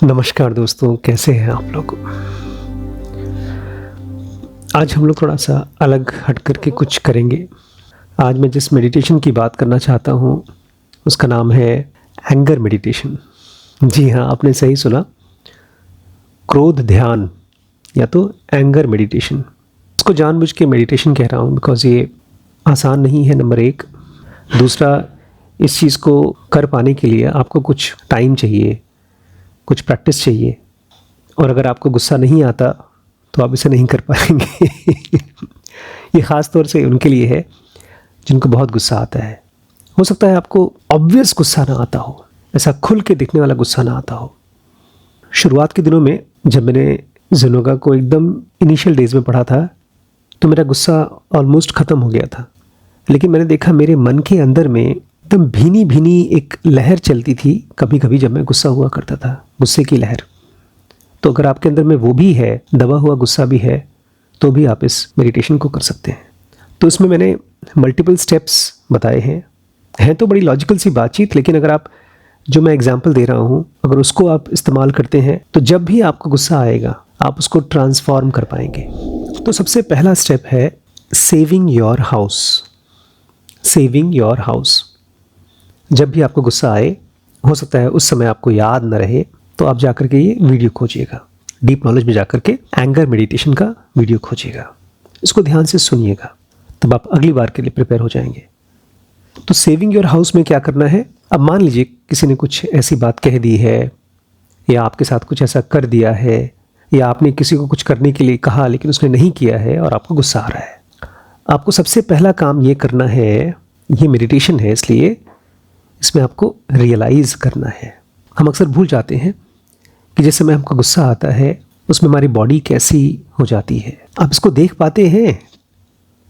नमस्कार दोस्तों, कैसे हैं आप लोग। आज हम लोग थोड़ा सा अलग हट करके कुछ करेंगे। आज मैं जिस मेडिटेशन की बात करना चाहता हूँ उसका नाम है एंगर मेडिटेशन। जी हाँ, आपने सही सुना, क्रोध ध्यान या तो एंगर मेडिटेशन। इसको जानबूझ के मेडिटेशन कह रहा हूँ बिकॉज़ ये आसान नहीं है, नंबर एक। दूसरा, इस चीज़ को कर पाने के लिए आपको कुछ टाइम चाहिए, कुछ प्रैक्टिस चाहिए, और अगर आपको गुस्सा नहीं आता तो आप इसे नहीं कर पाएंगे। ये ख़ास तौर से उनके लिए है जिनको बहुत गुस्सा आता है। हो सकता है आपको ऑब्वियस गुस्सा ना आता हो, ऐसा खुल के दिखने वाला गुस्सा ना आता हो। शुरुआत के दिनों में जब मैंने ज़ेनोगा को एकदम इनिशियल डेज़ में पढ़ा था तो मेरा गुस्सा ऑलमोस्ट ख़त्म हो गया था। लेकिन मैंने देखा मेरे मन के अंदर में एकदम भीनी भीनी एक लहर चलती थी कभी कभी जब मैं गुस्सा हुआ करता था, गुस्से की लहर। तो अगर आपके अंदर में वो भी है, दबा हुआ गुस्सा भी है, तो भी आप इस मेडिटेशन को कर सकते हैं। तो इसमें मैंने मल्टीपल स्टेप्स बताए हैं तो बड़ी लॉजिकल सी बातचीत, लेकिन अगर आप जो मैं एग्जांपल दे रहा हूँ अगर उसको आप इस्तेमाल करते हैं तो जब भी आपको गुस्सा आएगा आप उसको ट्रांसफॉर्म कर पाएंगे। तो सबसे पहला स्टेप है saving your house. Saving your house. जब भी आपको गुस्सा आए, हो सकता है उस समय आपको याद न रहे, तो आप जाकर के ये वीडियो खोजिएगा, डीप नॉलेज में जाकर के एंगर मेडिटेशन का वीडियो खोजिएगा, इसको ध्यान से सुनिएगा, तब आप अगली बार के लिए प्रिपेयर हो जाएंगे। तो सेविंग योर हाउस में क्या करना है, अब मान लीजिए किसी ने कुछ ऐसी बात कह दी है या आपके साथ कुछ ऐसा कर दिया है या आपने किसी को कुछ करने के लिए कहा लेकिन उसने नहीं किया है और आपको गुस्सा आ रहा है। आपको सबसे पहला काम ये करना है, ये मेडिटेशन है इसलिए इसमें आपको रियलाइज़ करना है। हम अक्सर भूल जाते हैं कि जिस समय हमको गुस्सा आता है उसमें हमारी बॉडी कैसी हो जाती है। आप इसको देख पाते हैं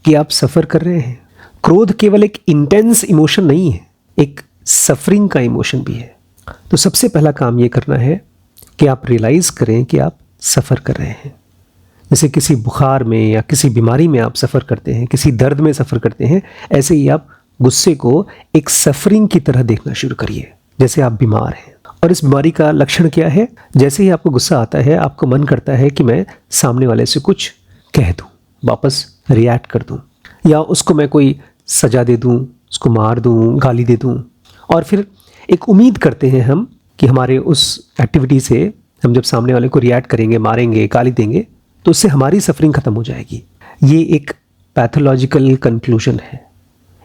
कि आप सफ़र कर रहे हैं। क्रोध केवल एक इंटेंस इमोशन नहीं है, एक सफरिंग का इमोशन भी है। तो सबसे पहला काम ये करना है कि आप रियलाइज़ करें कि आप सफ़र कर रहे हैं। जैसे किसी बुखार में या किसी बीमारी में आप सफ़र करते हैं, किसी दर्द में सफ़र करते हैं, ऐसे ही आप गुस्से को एक सफरिंग की तरह देखना शुरू करिए, जैसे आप बीमार हैं। और इस बीमारी का लक्षण क्या है, जैसे ही आपको गुस्सा आता है आपको मन करता है कि मैं सामने वाले से कुछ कह दूं, वापस रिएक्ट कर दूं, या उसको मैं कोई सजा दे दूं, उसको मार दूं, गाली दे दूं। और फिर एक उम्मीद करते हैं हम कि हमारे उस एक्टिविटी से हम जब सामने वाले को रिएक्ट करेंगे, मारेंगे, गाली देंगे, तो उससे हमारी सफरिंग ख़त्म हो जाएगी। ये एक पैथोलॉजिकल कंक्लूजन है,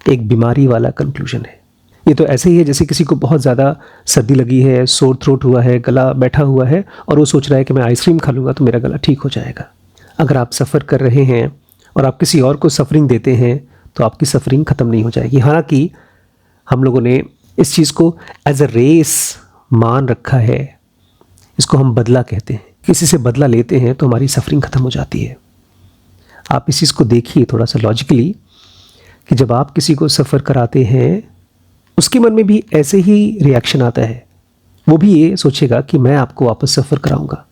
एक बीमारी वाला कंक्लूजन है। ये तो ऐसे ही है जैसे किसी को बहुत ज़्यादा सर्दी लगी है, सोर थ्रोट हुआ है, गला बैठा हुआ है और वो सोच रहा है कि मैं आइसक्रीम खा लूँगा तो मेरा गला ठीक हो जाएगा। अगर आप सफ़र कर रहे हैं और आप किसी और को सफरिंग देते हैं तो आपकी सफरिंग ख़त्म नहीं हो जाएगी। हालांकि हम लोगों ने इस चीज़ को एज अ रेस मान रखा है, इसको हम बदला कहते हैं। किसी से बदला लेते हैं तो हमारी सफरिंग ख़त्म हो जाती है। आप इस चीज़ को देखिए थोड़ा सा लॉजिकली कि जब आप किसी को सफ़र कराते हैं उसके मन में भी ऐसे ही रिएक्शन आता है, वो भी ये सोचेगा कि मैं आपको वापस सफ़र कराऊंगा।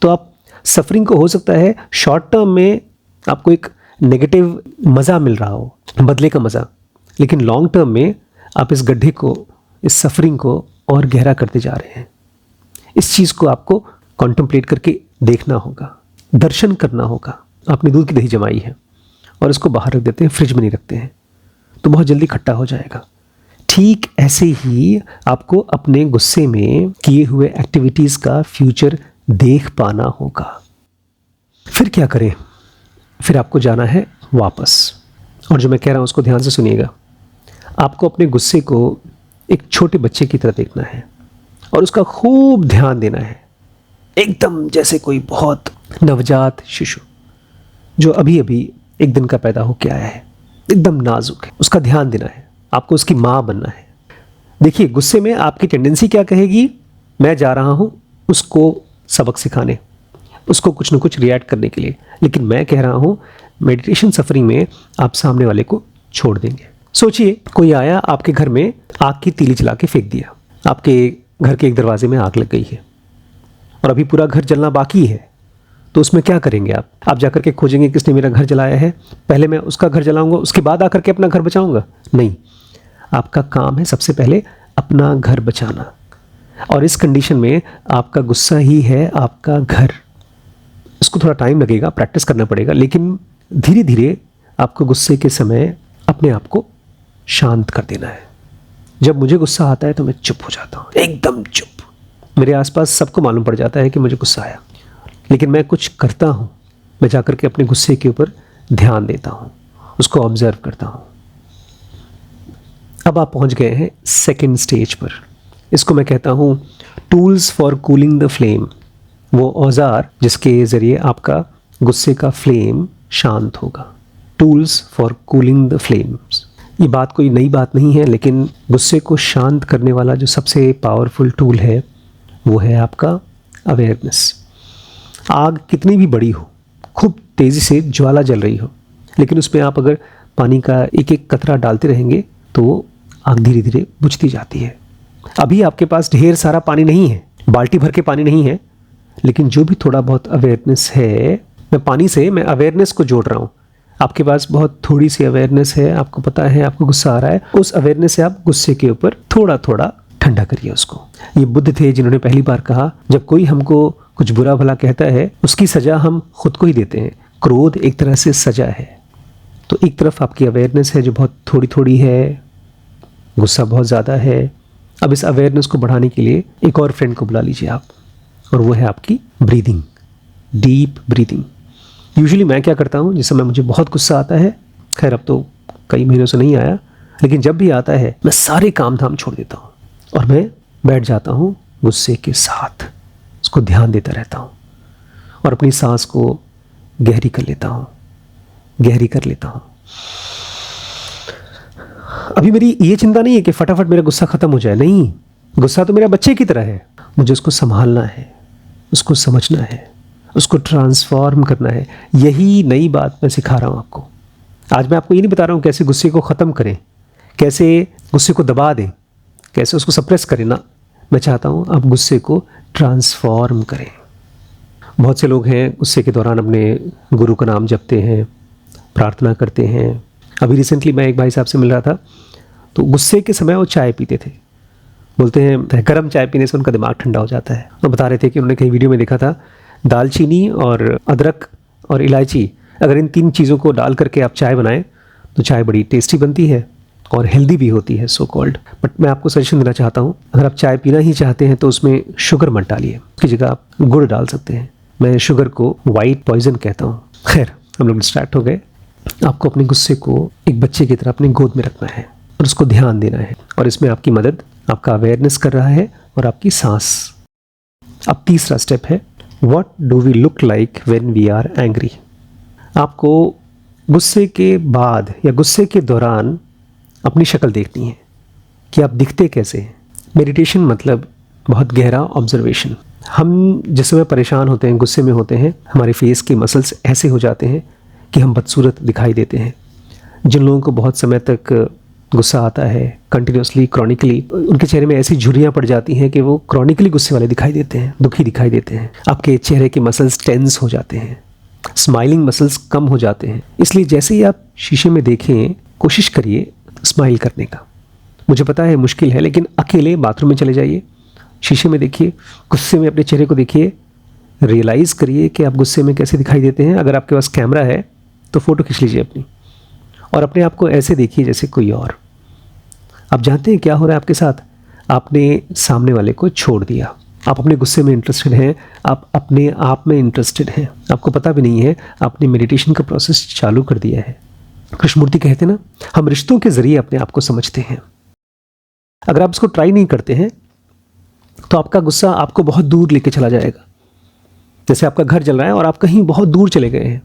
तो आप सफरिंग को हो सकता है शॉर्ट टर्म में आपको एक नेगेटिव मज़ा मिल रहा हो, बदले का मज़ा, लेकिन लॉन्ग टर्म में आप इस गड्ढे को, इस सफरिंग को और गहरा करते जा रहे हैं। इस चीज़ को आपको कॉन्टम्पलेट करके देखना होगा, दर्शन करना होगा। आपने दूध की दही जमाई है और इसको बाहर रख देते हैं, फ्रिज में नहीं रखते हैं, तो बहुत जल्दी खट्टा हो जाएगा। ठीक ऐसे ही आपको अपने गुस्से में किए हुए एक्टिविटीज़ का फ्यूचर देख पाना होगा। फिर क्या करें, फिर आपको जाना है वापस। और जो मैं कह रहा हूँ उसको ध्यान से सुनिएगा। आपको अपने गुस्से को एक छोटे बच्चे की तरह देखना है और उसका खूब ध्यान देना है, एकदम जैसे कोई बहुत नवजात शिशु जो अभी अभी एक दिन का पैदा होकर आया है, एकदम नाजुक है, उसका ध्यान देना है। आपको उसकी माँ बनना है। देखिए, गुस्से में आपकी टेंडेंसी क्या कहेगी, मैं जा रहा हूँ उसको सबक सिखाने, उसको कुछ न कुछ रिएक्ट करने के लिए। लेकिन मैं कह रहा हूँ मेडिटेशन सफरिंग में आप सामने वाले को छोड़ देंगे। सोचिए कोई आया आपके घर में, आग की तीली जला के फेंक दिया, आपके घर के एक दरवाजे में आग लग गई है और अभी पूरा घर जलना बाकी है, तो उसमें क्या करेंगे आप जाकर के खोजेंगे किसने मेरा घर जलाया है, पहले मैं उसका घर जलाऊंगा उसके बाद आकर के अपना घर बचाऊंगा? नहीं, आपका काम है सबसे पहले अपना घर बचाना। और इस कंडीशन में आपका गुस्सा ही है आपका घर। इसको थोड़ा टाइम लगेगा, प्रैक्टिस करना पड़ेगा, लेकिन धीरे धीरे आपको गुस्से के समय अपने आप को शांत कर देना है। जब मुझे गुस्सा आता है तो मैं चुप हो जाता हूँ, एकदम चुप। मेरे आसपास सबको मालूम पड़ जाता है कि मुझे गुस्सा आया, लेकिन मैं कुछ करता हूँ। मैं जाकर के अपने गुस्से के ऊपर ध्यान देता हूँ, उसको ऑब्जर्व करता हूँ। अब आप पहुँच गए हैं सेकंड स्टेज पर। इसको मैं कहता हूँ tools for cooling the flame, वो औजार जिसके ज़रिए आपका गुस्से का फ्लेम शांत होगा। Tools for cooling the flames. ये बात कोई नई बात नहीं है, लेकिन गुस्से को शांत करने वाला जो सबसे पावरफुल टूल है वो है आपका अवेयरनेस। आग कितनी भी बड़ी हो, खूब तेज़ी से ज्वाला जल रही हो, लेकिन उसमें आप अगर पानी का एक एक कतरा डालते रहेंगे तो आग धीरे धीरे बुझती जाती है। अभी आपके पास ढेर सारा पानी नहीं है, बाल्टी भर के पानी नहीं है, लेकिन जो भी थोड़ा बहुत अवेयरनेस है, मैं पानी से मैं अवेयरनेस को जोड़ रहा हूँ। आपके पास बहुत थोड़ी सी अवेयरनेस है, आपको पता है आपको गुस्सा आ रहा है, उस अवेयरनेस से आप गुस्से के ऊपर थोड़ा थोड़ा ठंडा करिए उसको। ये बुद्ध थे जिन्होंने पहली बार कहा, जब कोई हमको कुछ बुरा भला कहता है उसकी सज़ा हम खुद को ही देते हैं। क्रोध एक तरह से सज़ा है। तो एक तरफ आपकी अवेयरनेस है जो बहुत थोड़ी थोड़ी है, गुस्सा बहुत ज़्यादा है। अब इस अवेयरनेस को बढ़ाने के लिए एक और फ्रेंड को बुला लीजिए आप, और वो है आपकी ब्रीदिंग, डीप ब्रीदिंग। यूजुअली मैं क्या करता हूँ, जिस समय मुझे बहुत गुस्सा आता है, खैर अब तो कई महीनों से नहीं आया, लेकिन जब भी आता है मैं सारे काम धाम छोड़ देता हूँ और मैं बैठ जाता हूँ गुस्से के साथ, उसको ध्यान देता रहता हूँ और अपनी सांस को गहरी कर लेता हूँ, गहरी कर लेता हूँ। अभी मेरी ये चिंता नहीं है कि फटाफट मेरा गुस्सा ख़त्म हो जाए, नहीं। गुस्सा तो मेरा बच्चे की तरह है, मुझे उसको संभालना है, उसको समझना है, उसको ट्रांसफॉर्म करना है। यही नई बात मैं सिखा रहा हूँ आपको। आज मैं आपको ये नहीं बता रहा हूँ कैसे गुस्से को ख़त्म करें, कैसे गुस्से को दबा दें, कैसे उसको सप्रेस करें ना। मैं चाहता हूँ आप गुस्से को ट्रांसफॉर्म करें। बहुत से लोग हैं गुस्से के दौरान अपने गुरु का नाम जपते हैं, प्रार्थना करते हैं। अभी रिसेंटली मैं एक भाई साहब से मिल रहा था, तो गुस्से के समय वो चाय पीते थे। बोलते हैं गर्म चाय पीने से उनका दिमाग ठंडा हो जाता है। वो बता रहे थे कि उन्होंने कहीं वीडियो में देखा था, दालचीनी और अदरक और इलायची, अगर इन 3 चीज़ों को डाल करके आप चाय बनाएं तो चाय बड़ी टेस्टी बनती है और हेल्दी भी होती है, सो कॉल्ड। बट मैं आपको सजेशन देना चाहता हूँ, अगर आप चाय पीना ही चाहते हैं तो उसमें शुगर मत डालिए, उसकी जगह आप गुड़ डाल सकते हैं। मैं शुगर को वाइट पॉइजन कहता हूँ। खैर, हम लोग डिस्ट्रैक्ट हो गए। आपको अपने गुस्से को एक बच्चे की तरह अपनी गोद में रखना है और उसको ध्यान देना है, और इसमें आपकी मदद आपका अवेयरनेस कर रहा है और आपकी सांस। अब तीसरा स्टेप है, what do we look like when we are angry. आपको गुस्से के बाद या गुस्से के दौरान अपनी शक्ल देखनी है कि आप दिखते कैसे हैं। मेडिटेशन मतलब बहुत गहरा ऑब्जर्वेशन। हम जिस समय परेशान होते हैं, गुस्से में होते हैं, हमारे फेस के मसल्स ऐसे हो जाते हैं कि हम बदसूरत दिखाई देते हैं। जिन लोगों को बहुत समय तक गुस्सा आता है, कंटिन्यूसली, क्रॉनिकली, उनके चेहरे में ऐसी झुर्रियाँ पड़ जाती हैं कि वो क्रॉनिकली गुस्से वाले दिखाई देते हैं, दुखी दिखाई देते हैं। आपके चेहरे के मसल्स टेंस हो जाते हैं, स्माइलिंग मसल्स कम हो जाते हैं। इसलिए जैसे ही आप शीशे में देखें, कोशिश करिए स्माइल करने का। मुझे पता है मुश्किल है, लेकिन अकेले बाथरूम में चले जाइए, शीशे में देखिए, गुस्से में अपने चेहरे को देखिए, रियलाइज़ करिए कि आप गुस्से में कैसे दिखाई देते हैं। अगर आपके पास कैमरा है तो फ़ोटो खींच लीजिए अपनी, और अपने आप को ऐसे देखिए जैसे कोई और। आप जानते हैं क्या हो रहा है आपके साथ? आपने सामने वाले को छोड़ दिया। आप अपने गुस्से में इंटरेस्टेड हैं, आप अपने आप में इंटरेस्टेड हैं, आपको पता भी नहीं है आपने मेडिटेशन का प्रोसेस चालू कर दिया है। कृष्णमूर्ति कहते ना, हम रिश्तों के ज़रिए अपने आप को समझते हैं। अगर आप इसको ट्राई नहीं करते हैं तो आपका गुस्सा आपको बहुत दूर लेके चला जाएगा। जैसे आपका घर जल रहा है और आप कहीं बहुत दूर चले गए हैं।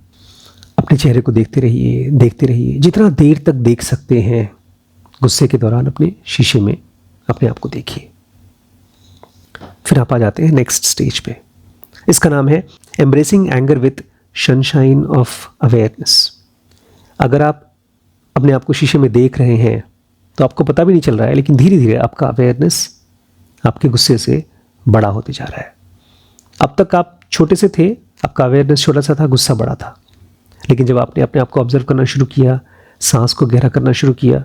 अपने चेहरे को देखते रहिए, देखते रहिए, जितना देर तक देख सकते हैं। गुस्से के दौरान अपने शीशे में अपने आप को देखिए। फिर आप आ जाते हैं नेक्स्ट स्टेज पे। इसका नाम है embracing anger with sunshine of awareness. अगर आप अपने आप को शीशे में देख रहे हैं तो आपको पता भी नहीं चल रहा है, लेकिन धीरे धीरे आपका अवेयरनेस आपके गुस्से से बड़ा होते जा रहा है। अब तक आप छोटे से थे, आपका अवेयरनेस छोटा सा था, गुस्सा बड़ा था, लेकिन जब आपने अपने आप को ऑब्जर्व करना शुरू किया, सांस को गहरा करना शुरू किया,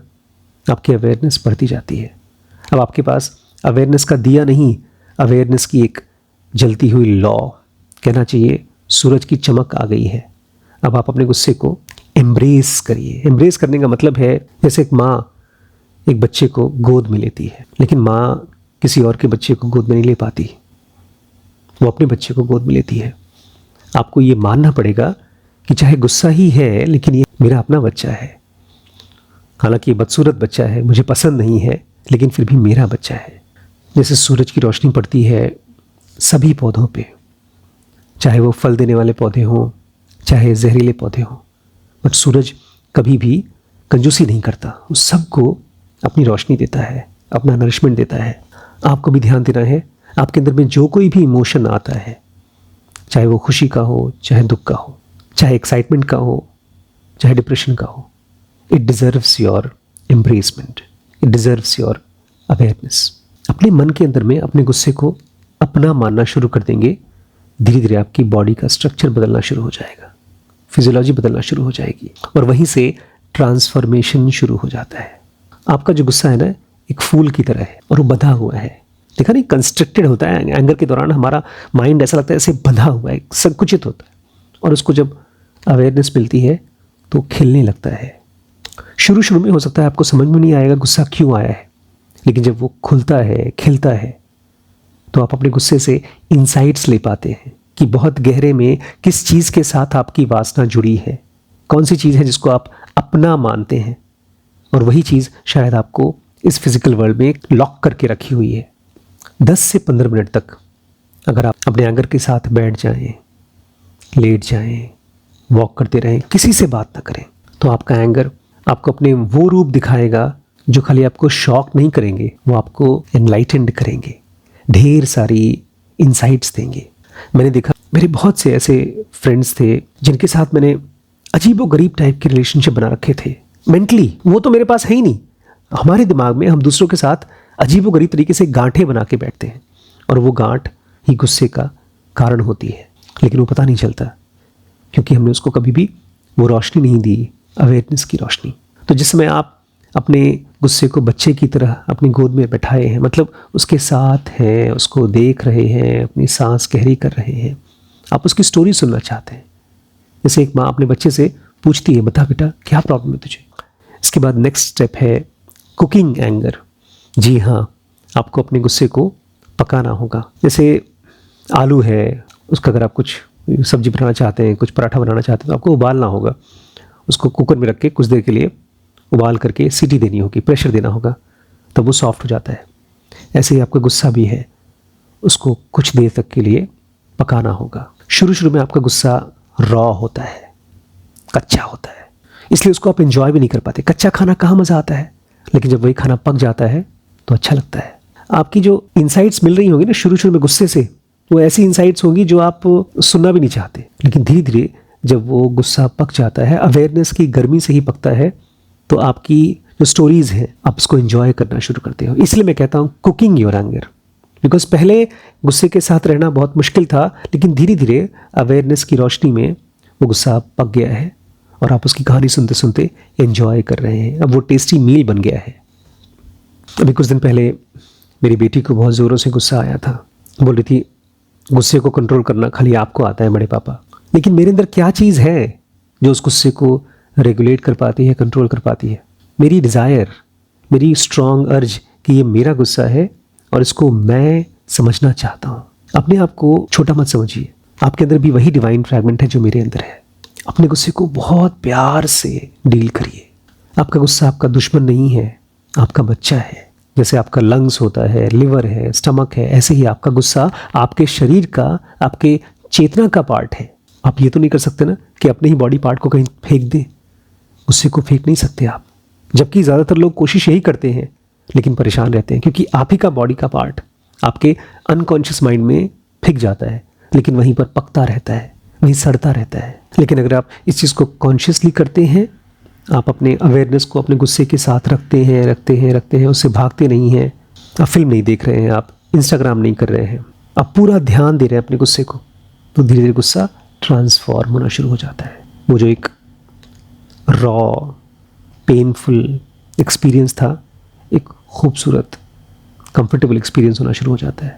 आपकी अवेयरनेस बढ़ती जाती है। अब आपके पास अवेयरनेस का दिया नहीं, अवेयरनेस की एक जलती हुई लौ, कहना चाहिए सूरज की चमक आ गई है। अब आप अपने गुस्से को एम्ब्रेस करिए। एम्ब्रेस करने का मतलब है जैसे एक माँ एक बच्चे को गोद में लेती है, लेकिन माँ किसी और के बच्चे को गोद में नहीं ले पाती, वो अपने बच्चे को गोद में लेती है। आपको ये मानना पड़ेगा कि चाहे गुस्सा ही है लेकिन ये मेरा अपना बच्चा है। हालांकि ये बदसूरत बच्चा है, मुझे पसंद नहीं है, लेकिन फिर भी मेरा बच्चा है। जैसे सूरज की रोशनी पड़ती है सभी पौधों पे, चाहे वो फल देने वाले पौधे हों, चाहे जहरीले पौधे हों, बट सूरज कभी भी कंजूसी नहीं करता, वो सबको अपनी रोशनी देता है, अपना नरिशमेंट देता है। आपको भी ध्यान देना है, आपके अंदर में जो कोई भी इमोशन आता है, चाहे वो खुशी का हो, चाहे दुख का हो, चाहे एक्साइटमेंट का हो, चाहे डिप्रेशन का हो, it deserves your embracement, it deserves your awareness. अपने मन के अंदर में अपने गुस्से को अपना मानना शुरू कर देंगे, धीरे धीरे आपकी बॉडी का स्ट्रक्चर बदलना शुरू हो जाएगा, फिजियोलॉजी बदलना शुरू हो जाएगी, और वहीं से ट्रांसफॉर्मेशन शुरू हो जाता है। आपका जो गुस्सा है ना, एक फूल की तरह है और वो बंधा हुआ है। देखा नहीं, कंस्ट्रिक्टेड होता है। एंगर के दौरान हमारा माइंड ऐसा लगता है ऐसे बंधा हुआ है, संकुचित होता है, और उसको जब अवेयरनेस मिलती है तो खिलने लगता है। शुरू शुरू में हो सकता है आपको समझ में नहीं आएगा गुस्सा क्यों आया है, लेकिन जब वो खुलता है, खिलता है, तो आप अपने गुस्से से इंसाइट्स ले पाते हैं कि बहुत गहरे में किस चीज़ के साथ आपकी वासना जुड़ी है, कौन सी चीज़ है जिसको आप अपना मानते हैं, और वही चीज़ शायद आपको इस फिजिकल वर्ल्ड में लॉक करके रखी हुई है। 10 से 15 मिनट तक अगर आप अपने एंगर के साथ बैठ जाएं, लेट जाएं, वॉक करते रहें, किसी से बात ना करें, तो आपका एंगर आपको अपने वो रूप दिखाएगा जो खाली आपको शॉक नहीं करेंगे, वो आपको एनलाइटेंड करेंगे, ढेर सारी इंसाइट्स देंगे। मैंने देखा, मेरे बहुत से ऐसे फ्रेंड्स थे जिनके साथ मैंने अजीबोगरीब टाइप के रिलेशनशिप बना रखे थे। मेंटली वो तो मेरे पास है ही नहीं, हमारे दिमाग में हम दूसरों के साथ अजीबोगरीब तरीके से गांठें बना के बैठते हैं, और वो गांठ ही गुस्से का कारण होती है, लेकिन वो पता नहीं चलता क्योंकि हमने उसको कभी भी वो रोशनी नहीं दी, अवेयरनेस की रोशनी। तो जिस समय आप अपने गुस्से को बच्चे की तरह अपनी गोद में बैठाए हैं, मतलब उसके साथ हैं, उसको देख रहे हैं, अपनी सांस गहरी कर रहे हैं, आप उसकी स्टोरी सुनना चाहते हैं। जैसे एक माँ अपने बच्चे से पूछती है, बता बेटा क्या प्रॉब्लम है तुझे। इसके बाद नेक्स्ट स्टेप है कुकिंग एंगर। जी हाँ, आपको अपने गुस्से को पकाना होगा। जैसे आलू है, उसका अगर आप कुछ सब्जी बनाना चाहते हैं, कुछ पराठा बनाना चाहते हैं, तो आपको उबालना होगा। उसको कुकर में रख के कुछ देर के लिए उबाल करके सीटी देनी होगी, प्रेशर देना होगा, तब वो सॉफ्ट हो जाता है। ऐसे ही आपका गुस्सा भी है, उसको कुछ देर तक के लिए पकाना होगा। शुरू शुरू में आपका गुस्सा रॉ होता है, कच्चा होता है, इसलिए उसको आप एंजॉय भी नहीं कर पाते। कच्चा खाना कहाँ मज़ा आता है, लेकिन जब वही खाना पक जाता है तो अच्छा लगता है। आपकी जो इंसाइट्स मिल रही होंगी ना शुरू शुरू में गुस्से से, वो ऐसी इंसाइट्स होंगी जो आप सुनना भी नहीं चाहते, लेकिन धीरे धीरे जब वो गुस्सा पक जाता है, अवेयरनेस की गर्मी से ही पकता है, तो आपकी जो स्टोरीज़ हैं आप उसको एंजॉय करना शुरू करते हो। इसलिए मैं कहता हूँ कुकिंग योर एंगर, बिकॉज पहले गुस्से के साथ रहना बहुत मुश्किल था, लेकिन धीरे धीरे अवेयरनेस की रोशनी में वो गुस्सा पक गया है और आप उसकी कहानी सुनते सुनते एंजॉय कर रहे हैं। अब वो टेस्टी मील बन गया है। अभी कुछ दिन पहले मेरी बेटी को बहुत ज़ोरों से गुस्सा आया था। बोल रही थी, गुस्से को कंट्रोल करना खाली आपको आता है बड़े पापा। लेकिन मेरे अंदर क्या चीज़ है जो उस गुस्से को रेगुलेट कर पाती है, कंट्रोल कर पाती है? मेरी डिज़ायर, मेरी स्ट्रॉन्ग अर्ज कि ये मेरा गुस्सा है और इसको मैं समझना चाहता हूँ। अपने आप को छोटा मत समझिए, आपके अंदर भी वही डिवाइन फ्रैगमेंट है जो मेरे अंदर है। अपने गुस्से को बहुत प्यार से डील करिए। आपका गुस्सा आपका दुश्मन नहीं है, आपका बच्चा है। जैसे आपका लंग्स होता है, लिवर है, स्टमक है, ऐसे ही आपका गुस्सा आपके शरीर का, आपके चेतना का पार्ट है। आप ये तो नहीं कर सकते ना कि अपने ही बॉडी पार्ट को कहीं फेंक दें। गुस्से को फेंक नहीं सकते आप, जबकि ज़्यादातर लोग कोशिश यही करते हैं लेकिन परेशान रहते हैं, क्योंकि आप ही का बॉडी का पार्ट आपके अनकॉन्शियस माइंड में फेंक जाता है, लेकिन वहीं पर पकता रहता है, वहीं सड़ता रहता है। लेकिन अगर आप इस चीज़ को कॉन्शियसली करते हैं, आप अपने अवेयरनेस को अपने गुस्से के साथ रखते हैं, उससे भागते नहीं हैं, आप फिल्म नहीं देख रहे हैं, आप इंस्टाग्राम नहीं कर रहे हैं, आप पूरा ध्यान दे रहे हैं अपने गुस्से को, तो धीरे धीरे गुस्सा ट्रांसफॉर्म होना शुरू हो जाता है। वो जो एक रॉ पेनफुल एक्सपीरियंस था, एक खूबसूरत कंफर्टेबल एक्सपीरियंस होना शुरू हो जाता है।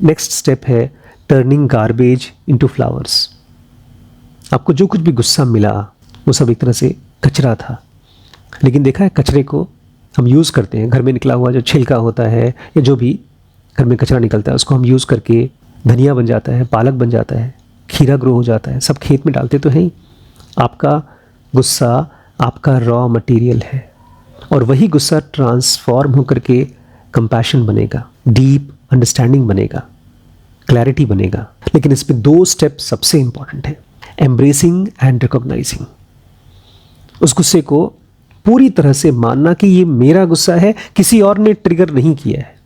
नेक्स्ट स्टेप है टर्निंग गार्बेज इनटू फ्लावर्स। आपको जो कुछ भी गुस्सा मिला वो सब एक तरह से कचरा था, लेकिन देखा है कचरे को हम यूज़ करते हैं। घर में निकला हुआ जो छिलका होता है या जो भी घर में कचरा निकलता है उसको हम यूज़ करके धनिया बन जाता है, पालक बन जाता है, खीरा ग्रो हो जाता है, सब खेत में डालते तो हैं ही। आपका गुस्सा आपका रॉ मटेरियल है और वही गुस्सा ट्रांसफॉर्म होकर के कंपैशन बनेगा, डीप अंडरस्टैंडिंग बनेगा, क्लैरिटी बनेगा। लेकिन इसमें 2 स्टेप सबसे इंपॉर्टेंट है, एम्ब्रेसिंग एंड रिकॉग्नाइजिंग। उस गुस्से को पूरी तरह से मानना कि ये मेरा गुस्सा है, किसी और ने ट्रिगर नहीं किया है।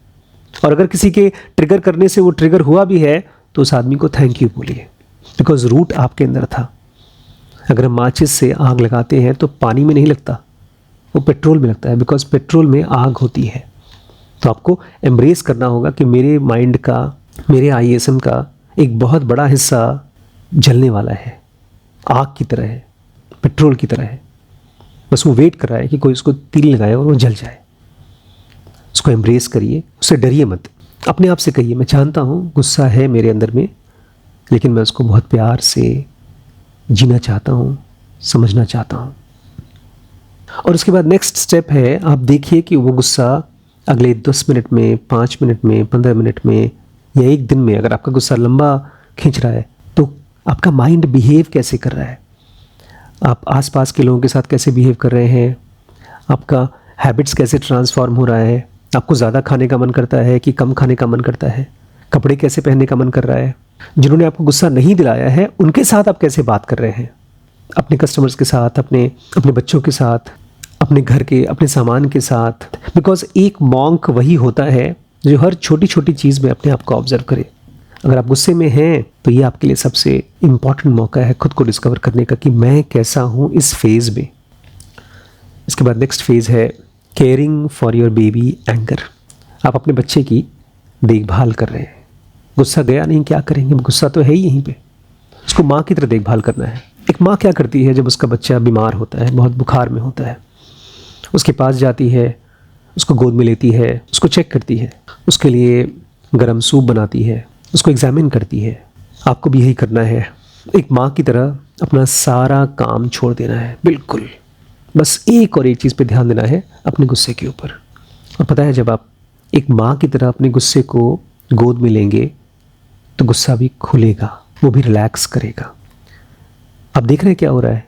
और अगर किसी के ट्रिगर करने से वो ट्रिगर हुआ भी है तो उस आदमी को थैंक यू बोलिए, बिकॉज रूट आपके अंदर था। अगर हम माचिस से आग लगाते हैं तो पानी में नहीं लगता, वो पेट्रोल में लगता है, बिकॉज पेट्रोल में आग होती है। तो आपको एम्ब्रेस करना होगा कि मेरे माइंड का, मेरे ISM का एक बहुत बड़ा हिस्सा जलने वाला है, आग की तरह है, पेट्रोल की तरह है। बस वो वेट कर रहा है कि कोई उसको तीर लगाए और वो जल जाए। उसको एम्ब्रेस करिए, उससे डरिए मत। अपने आप से कहिए, मैं जानता हूँ गुस्सा है मेरे अंदर में, लेकिन मैं उसको बहुत प्यार से जीना चाहता हूँ, समझना चाहता हूँ। और उसके बाद नेक्स्ट स्टेप है, आप देखिए कि वो गुस्सा अगले 10 मिनट में, 5 मिनट में, 15 मिनट में या 1 दिन में, अगर आपका गुस्सा लंबा खींच रहा है तो आपका माइंड बिहेव कैसे कर रहा है, आप आसपास के लोगों के साथ कैसे बिहेव कर रहे हैं, आपका हैबिट्स कैसे ट्रांसफॉर्म हो रहा है, आपको ज़्यादा खाने का मन करता है कि कम खाने का मन करता है, कपड़े कैसे पहनने का मन कर रहा है, जिन्होंने आपको गुस्सा नहीं दिलाया है उनके साथ आप कैसे बात कर रहे हैं, अपने कस्टमर्स के साथ, अपने बच्चों के साथ, अपने घर के, अपने सामान के साथ। बिकॉज एक मॉन्क वही होता है जो हर छोटी छोटी चीज़ में अपने आप को ऑब्जर्व करे। अगर आप गुस्से में हैं तो ये आपके लिए सबसे इम्पॉर्टेंट मौका है खुद को डिस्कवर करने का कि मैं कैसा हूँ इस फेज़ में। इसके बाद नेक्स्ट फेज़ है caring for your baby anger. आप अपने बच्चे की देखभाल कर रहे हैं। गुस्सा गया नहीं, क्या करेंगे, गुस्सा तो है ही यहीं पे। उसको माँ की तरह देखभाल करना है। एक माँ क्या करती है जब उसका बच्चा बीमार होता है, बहुत बुखार में होता है, उसके पास जाती है, उसको गोद में लेती है, उसको चेक करती है, उसके लिए गर्म सूप बनाती है, उसको एग्जामिन करती है। आपको भी यही करना है, एक माँ की तरह अपना सारा काम छोड़ देना है, बिल्कुल बस एक और एक चीज़ पे ध्यान देना है, अपने गुस्से के ऊपर। और पता है जब आप एक माँ की तरह अपने गुस्से को गोद में लेंगे तो गुस्सा भी खुलेगा, वो भी रिलैक्स करेगा। आप देख रहे हैं क्या हो रहा है,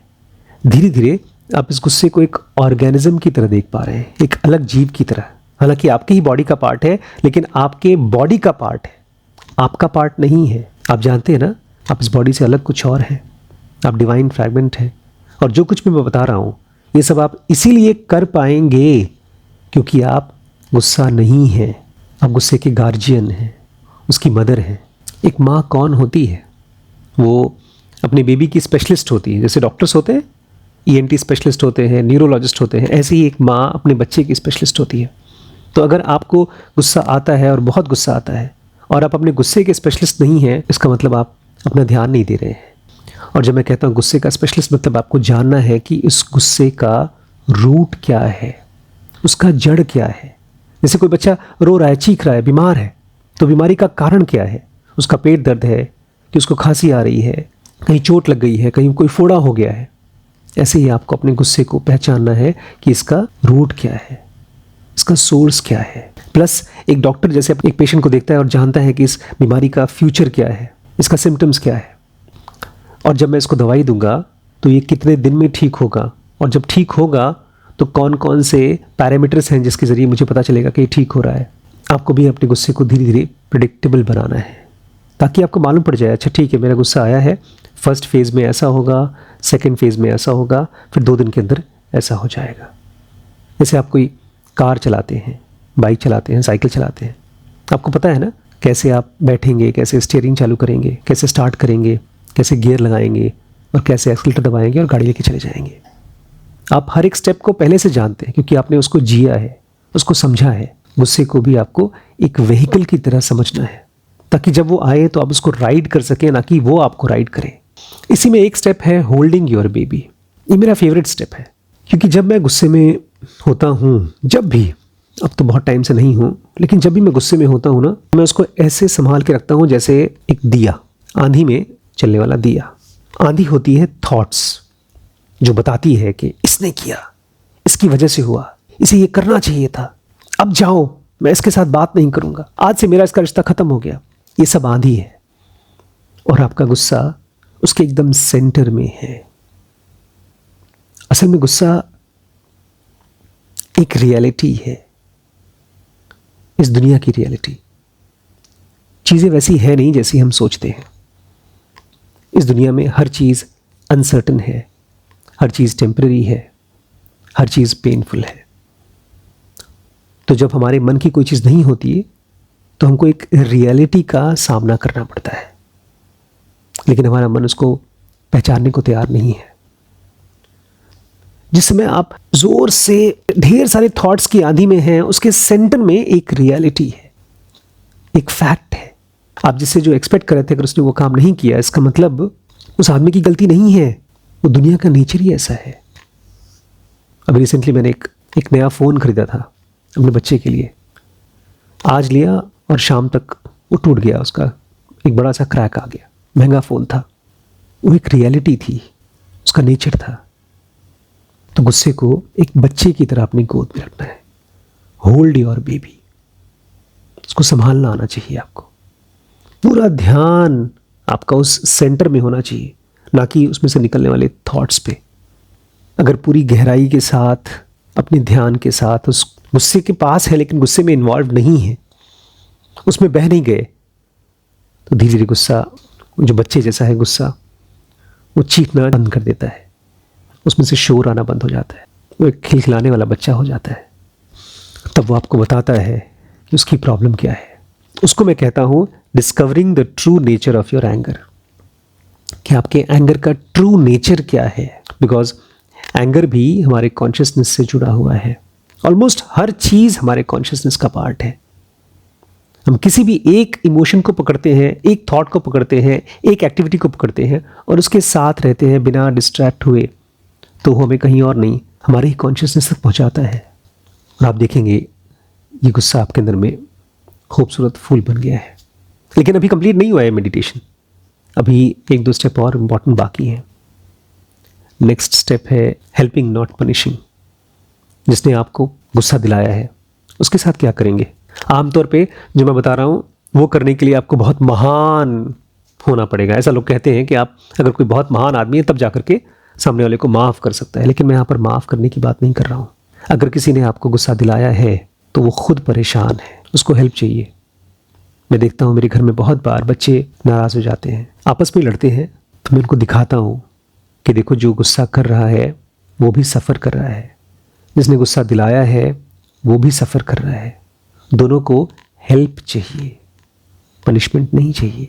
धीरे धीरे आप इस गुस्से को एक ऑर्गेनिज्म की तरह देख पा रहे हैं, एक अलग जीव की तरह। हालांकि आपकी ही बॉडी का पार्ट है, लेकिन आपके बॉडी का पार्ट है, आपका पार्ट नहीं है। आप जानते हैं ना, आप इस बॉडी से अलग कुछ और हैं, आप डिवाइन फ्रैगमेंट हैं। और जो कुछ भी मैं बता रहा हूँ ये सब आप इसीलिए कर पाएंगे क्योंकि आप गुस्सा नहीं हैं, आप गुस्से के गार्जियन हैं, उसकी मदर हैं। एक माँ कौन होती है, वो अपने बेबी की स्पेशलिस्ट होती है। जैसे डॉक्टर्स होते हैं, ENT स्पेशलिस्ट होते हैं, न्यूरोलॉजिस्ट होते हैं, ऐसे ही एक माँ अपने बच्चे की स्पेशलिस्ट होती है। तो अगर आपको गुस्सा आता है और बहुत गुस्सा आता है और आप अपने गुस्से के स्पेशलिस्ट नहीं हैं, इसका मतलब आप अपना ध्यान नहीं दे रहे हैं। और जब मैं कहता हूँ गुस्से का स्पेशलिस्ट, मतलब आपको जानना है कि इस गुस्से का रूट क्या है, उसका जड़ क्या है। जैसे कोई बच्चा रो रहा है, चीख रहा है, बीमार है, तो बीमारी का कारण क्या है, उसका पेट दर्द है कि उसको खांसी आ रही है, कहीं चोट लग गई है, कहीं कोई फोड़ा हो गया है। ऐसे ही आपको अपने गुस्से को पहचानना है कि इसका रूट क्या है, इसका सोर्स क्या है। प्लस एक डॉक्टर जैसे एक पेशेंट को देखता है और जानता है कि इस बीमारी का फ्यूचर क्या है, इसका सिम्टम्स क्या है, और जब मैं इसको दवाई दूंगा तो ये कितने दिन में ठीक होगा, और जब ठीक होगा तो कौन कौन से पैरामीटर्स हैं जिसके ज़रिए मुझे पता चलेगा कि ये ठीक हो रहा है। आपको भी अपने गुस्से को धीरे धीरे प्रिडिक्टेबल बनाना है ताकि आपको मालूम पड़ जाए, अच्छा ठीक है मेरा गुस्सा आया है, फर्स्ट फेज़ में ऐसा होगा, सेकंड फेज़ में ऐसा होगा, फिर 2 दिन के अंदर ऐसा हो जाएगा। जैसे आप कोई कार चलाते हैं, बाइक चलाते हैं, साइकिल चलाते हैं, आपको पता है ना कैसे आप बैठेंगे, कैसे स्टीयरिंग चालू करेंगे, कैसे स्टार्ट करेंगे, कैसे गियर लगाएंगे और कैसे एक्सीलरेटर दबाएंगे और गाड़ी लेके चले जाएंगे। आप हर एक स्टेप को पहले से जानते हैं क्योंकि आपने उसको जिया है, उसको समझा है। गुस्से को भी आपको एक व्हीकल की तरह समझना है ताकि जब वो आए तो आप उसको राइड कर सकें, ना कि वो आपको राइड करे। इसी में एक स्टेप है होल्डिंग योर बेबी। ये मेरा फेवरेट स्टेप है क्योंकि जब मैं गुस्से में होता हूँ, जब भी अब तो बहुत टाइम से नहीं हूँ, लेकिन जब भी मैं गुस्से में होता हूँ ना, मैं उसको ऐसे संभाल के रखता हूँ जैसे एक दिया, आंधी में चलने वाला दिया। आंधी होती है थॉट्स, जो बताती है कि इसने किया, इसकी वजह से हुआ, इसे ये करना चाहिए था, अब जाओ, मैं इसके साथ बात नहीं करूँगा, आज से मेरा इसका रिश्ता ख़त्म हो गया। ये सब आंधी है, और आपका गुस्सा उसके एकदम सेंटर में है। असल में गुस्सा एक रियलिटी है, इस दुनिया की रियलिटी। चीज़ें वैसी है नहीं जैसी हम सोचते हैं। इस दुनिया में हर चीज़ अनसर्टन है, हर चीज़ टेम्पररी है, हर चीज़ पेनफुल है। तो जब हमारे मन की कोई चीज़ नहीं होती है तो हमको एक रियलिटी का सामना करना पड़ता है, लेकिन हमारा मन उसको पहचानने को तैयार नहीं है। जिस समय आप जोर से ढेर सारे थॉट्स की आंधी में हैं, उसके सेंटर में एक रियलिटी है, एक फैक्ट है। आप जिससे जो एक्सपेक्ट कर रहे थे, अगर उसने वो काम नहीं किया, इसका मतलब उस आदमी की गलती नहीं है, वो दुनिया का नेचर ही ऐसा है। अभी रिसेंटली मैंने एक नया फ़ोन खरीदा था अपने बच्चे के लिए। आज लिया और शाम तक वो टूट गया, उसका एक बड़ा सा क्रैक आ गया। महंगा फ़ोन था, वो एक रियलिटी थी, उसका नेचर था। तो गुस्से को एक बच्चे की तरह अपनी गोद में रखना है। होल्ड योर बेबी, उसको संभालना आना चाहिए आपको। पूरा ध्यान आपका उस सेंटर में होना चाहिए, ना कि उसमें से निकलने वाले थॉट्स पे। अगर पूरी गहराई के साथ, अपने ध्यान के साथ उस गुस्से के पास है, लेकिन गुस्से में इन्वॉल्व नहीं है, उसमें बह नहीं गए, तो धीरे धीरे गुस्सा, जो बच्चे जैसा है गुस्सा, वो चीखना बंद कर देता है, उसमें से शोर आना बंद हो जाता है, वो एक खिलखिलाने वाला बच्चा हो जाता है। तब वो आपको बताता है कि उसकी प्रॉब्लम क्या है। उसको मैं कहता हूँ discovering the true nature of your anger, कि आपके एंगर का ट्रू नेचर क्या है। बिकॉज एंगर भी हमारे कॉन्शियसनेस से जुड़ा हुआ है। ऑलमोस्ट हर चीज़ हमारे कॉन्शियसनेस का पार्ट है। हम किसी भी एक इमोशन को पकड़ते हैं, एक थॉट को पकड़ते हैं, एक एक्टिविटी को पकड़ते हैं और उसके साथ रहते हैं बिना डिस्ट्रैक्ट हुए, तो वो हमें कहीं और नहीं, हमारे ही कॉन्शियसनेस तक पहुंचाता है। और आप देखेंगे ये गुस्सा आपके अंदर में खूबसूरत फूल बन गया है। लेकिन अभी कंप्लीट नहीं हुआ है मेडिटेशन, अभी 1-2 स्टेप और इम्पॉर्टेंट बाकी हैं। नेक्स्ट स्टेप है हेल्पिंग नॉट पनिशिंग। जिसने आपको गुस्सा दिलाया है उसके साथ क्या करेंगे। आमतौर पे जो मैं बता रहा हूँ वो करने के लिए आपको बहुत महान होना पड़ेगा। ऐसा लोग कहते हैं कि आप अगर कोई बहुत महान आदमी है तब जाकर के सामने वाले को माफ़ कर सकता है, लेकिन मैं यहाँ पर माफ़ करने की बात नहीं कर रहा हूँ। अगर किसी ने आपको गुस्सा दिलाया है तो वो खुद परेशान है, उसको हेल्प चाहिए। मैं देखता हूँ मेरे घर में बहुत बार बच्चे नाराज़ हो जाते हैं, आपस में लड़ते हैं, तो मैं उनको दिखाता हूँ कि देखो जो गुस्सा कर रहा है वो भी सफ़र कर रहा है, जिसने गुस्सा दिलाया है वो भी सफ़र कर रहा है। दोनों को हेल्प चाहिए, पनिशमेंट नहीं चाहिए।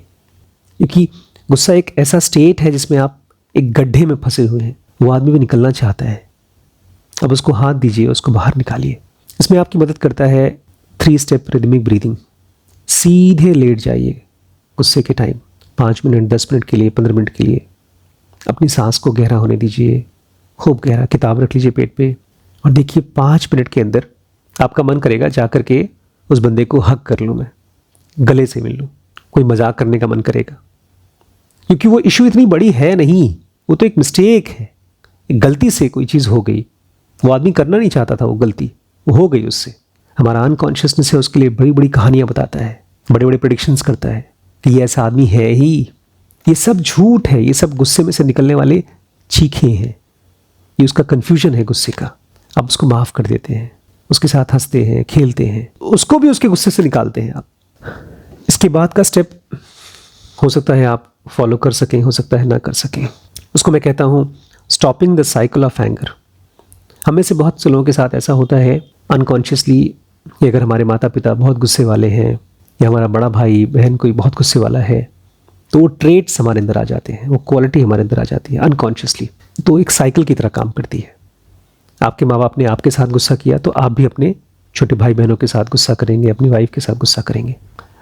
क्योंकि गुस्सा एक ऐसा स्टेट है जिसमें आप एक गड्ढे में फंसे हुए हैं, वो आदमी भी निकलना चाहता है। अब उसको हाथ दीजिए, उसको बाहर निकालिए। इसमें आपकी मदद करता है 3 स्टेप रिदमिक ब्रीदिंग। सीधे लेट जाइए गुस्से के टाइम, 5 मिनट, 10 मिनट के लिए, 15 मिनट के लिए अपनी सांस को गहरा होने दीजिए, खूब गहरा। किताब रख लीजिए पेट पे और देखिए 5 मिनट के अंदर आपका मन करेगा जा कर के उस बंदे को हक कर लूँ, मैं गले से मिल लूँ, कोई मजाक करने का मन करेगा। क्योंकि वो इशू इतनी बड़ी है नहीं, वो तो एक मिस्टेक है, एक गलती से कोई चीज़ हो गई। वो आदमी करना नहीं चाहता था, वो गलती वो हो गई उससे। हमारा अनकॉन्शियसनेस है उसके लिए बड़ी बड़ी कहानियाँ बताता है, बड़े बड़े प्रेडिक्शंस करता है कि ये ऐसा आदमी है ही। ये सब झूठ है, ये सब गुस्से में से निकलने वाले चीखे हैं, ये उसका कन्फ्यूजन है गुस्से का। आप उसको माफ़ कर देते हैं, उसके साथ हंसते हैं, खेलते हैं, उसको भी उसके गुस्से से निकालते हैं आप। इसके बाद का स्टेप हो सकता है आप फॉलो कर सकें, हो सकता है ना कर सकें। उसको मैं कहता हूँ stopping the cycle of anger. हमें से बहुत से लोगों के साथ ऐसा होता है अनकॉन्शियसली कि अगर हमारे माता पिता बहुत गुस्से वाले हैं या हमारा बड़ा भाई बहन कोई बहुत गुस्से वाला है तो वो ट्रेट्स हमारे अंदर आ जाते हैं, वो क्वालिटी हमारे अंदर आ जाती है अनकॉन्शियसली। तो एक साइकिल की तरह काम करती है। आपके माँ बाप ने आपके साथ गुस्सा किया तो आप भी अपने छोटे भाई बहनों के साथ गुस्सा करेंगे, अपनी वाइफ के साथ गुस्सा करेंगे।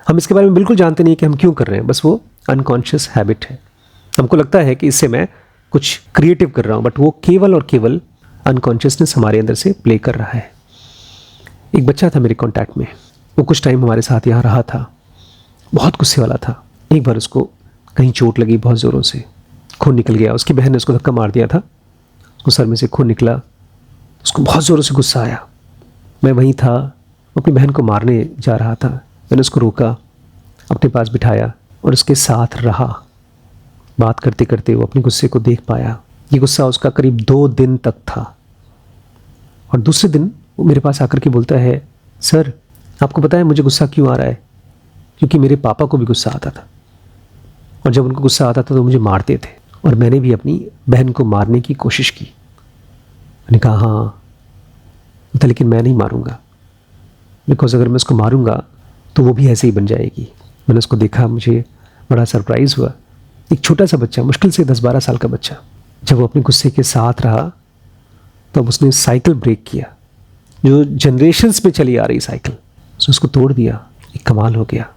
हम इसके बारे में बिल्कुल जानते नहीं कि हम क्यों कर रहे हैं, बस वो अनकॉन्शियस हैबिट है। हमको लगता है कि इससे मैं कुछ क्रिएटिव कर रहा हूँ, बट वो केवल और केवल अनकॉन्शियसनेस हमारे अंदर से प्ले कर रहा है। एक बच्चा था मेरे कांटेक्ट में, वो कुछ टाइम हमारे साथ यहाँ रहा था, बहुत गुस्से वाला था। एक बार उसको कहीं चोट लगी बहुत ज़ोरों से, खून निकल गया, उसकी बहन ने उसको धक्का मार दिया था, उसको सर में से खून निकला, उसको बहुत ज़ोरों से गुस्सा आया। मैं वहीं था, अपनी बहन को मारने जा रहा था, मैंने उसको रोका, अपने पास बिठाया और उसके साथ रहा। बात करते करते वो अपने गुस्से को देख पाया। ये गुस्सा उसका करीब 2 दिन तक था और दूसरे दिन वो मेरे पास आकर के बोलता है, सर आपको पता है मुझे गुस्सा क्यों आ रहा है? क्योंकि मेरे पापा को भी गुस्सा आता था और जब उनको गुस्सा आता था तो मुझे मारते थे और मैंने भी अपनी बहन को मारने की कोशिश की। मैंने कहा हाँ, तो लेकिन मैं नहीं मारूंगा, बिकॉज अगर मैं उसको मारूंगा तो वो भी ऐसे ही बन जाएगी। मैंने उसको देखा, मुझे बड़ा सरप्राइज़ हुआ। एक छोटा सा बच्चा, मुश्किल से 10-12 साल का बच्चा, जब वो अपने गुस्से के साथ रहा तब उसने साइकिल ब्रेक किया, जो जनरेशन्स में चली आ रही साइकिल, उसने उसको तोड़ दिया। एक कमाल हो गया।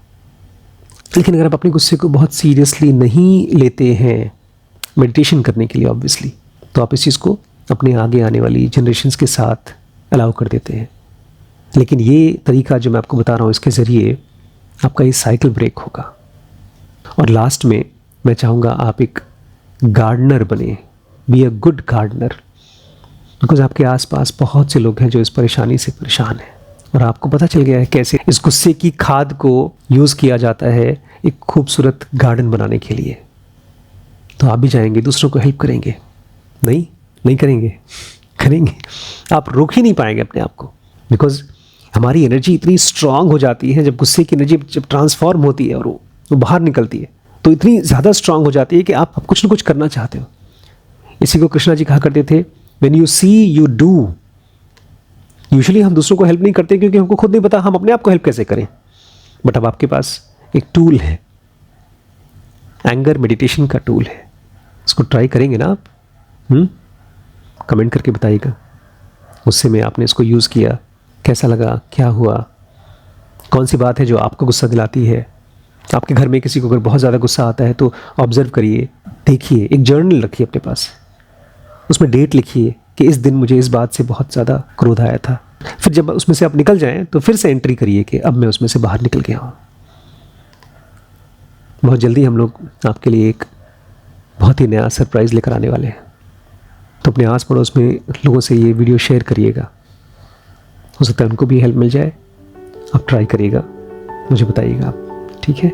लेकिन अगर आप अपने गुस्से को बहुत सीरियसली नहीं लेते हैं मेडिटेशन करने के लिए ऑब्वियसली, तो आप इस चीज़ को अपने आगे आने वाली जनरेशन्स के साथ अलाउ कर देते हैं। लेकिन ये तरीका जो मैं आपको बता रहा हूँ, इसके ज़रिए आपका ये साइकिल ब्रेक होगा। और लास्ट में मैं चाहूँगा आप एक गार्डनर बने, be a good gardener, because आपके आसपास बहुत से लोग हैं जो इस परेशानी से परेशान हैं और आपको पता चल गया है कैसे इस गुस्से की खाद को यूज़ किया जाता है एक खूबसूरत गार्डन बनाने के लिए। तो आप भी जाएंगे, दूसरों को हेल्प करेंगे? नहीं करेंगे? करेंगे। आप रोक ही नहीं पाएंगे अपने आप को, बिकॉज हमारी एनर्जी इतनी स्ट्रांग हो जाती है, जब गुस्से की एनर्जी जब ट्रांसफॉर्म होती है और वो बाहर निकलती है तो इतनी ज़्यादा स्ट्रांग हो जाती है कि आप कुछ ना कुछ करना चाहते हो। इसी को कृष्णा जी कहा करते थे, when you see you do. Usually हम दूसरों को हेल्प नहीं करते क्योंकि हमको खुद नहीं पता हम अपने आप को हेल्प कैसे करें। बट अब आपके पास एक टूल है, एंगर मेडिटेशन का टूल है। इसको ट्राई करेंगे ना आप? कमेंट करके बताइएगा गुस्से में आपने इसको यूज़ किया, कैसा लगा, क्या हुआ, कौन सी बात है जो आपको गुस्सा दिलाती है। आपके घर में किसी को अगर बहुत ज़्यादा गुस्सा आता है तो ऑब्जर्व करिए, देखिए, एक जर्नल रखिए अपने पास, उसमें डेट लिखिए कि इस दिन मुझे इस बात से बहुत ज़्यादा क्रोध आया था। फिर जब उसमें से आप निकल जाएं तो फिर से एंट्री करिए कि अब मैं उसमें से बाहर निकल गया हूँ। बहुत जल्दी हम लोग आपके लिए एक बहुत ही नया सरप्राइज़ लेकर आने वाले हैं, तो अपने आस पड़ोस में लोगों से ये वीडियो शेयर करिएगा, हो सकता है उनको भी हेल्प मिल जाए। आप ट्राई करिएगा, मुझे बताइएगा आप, ठीक है?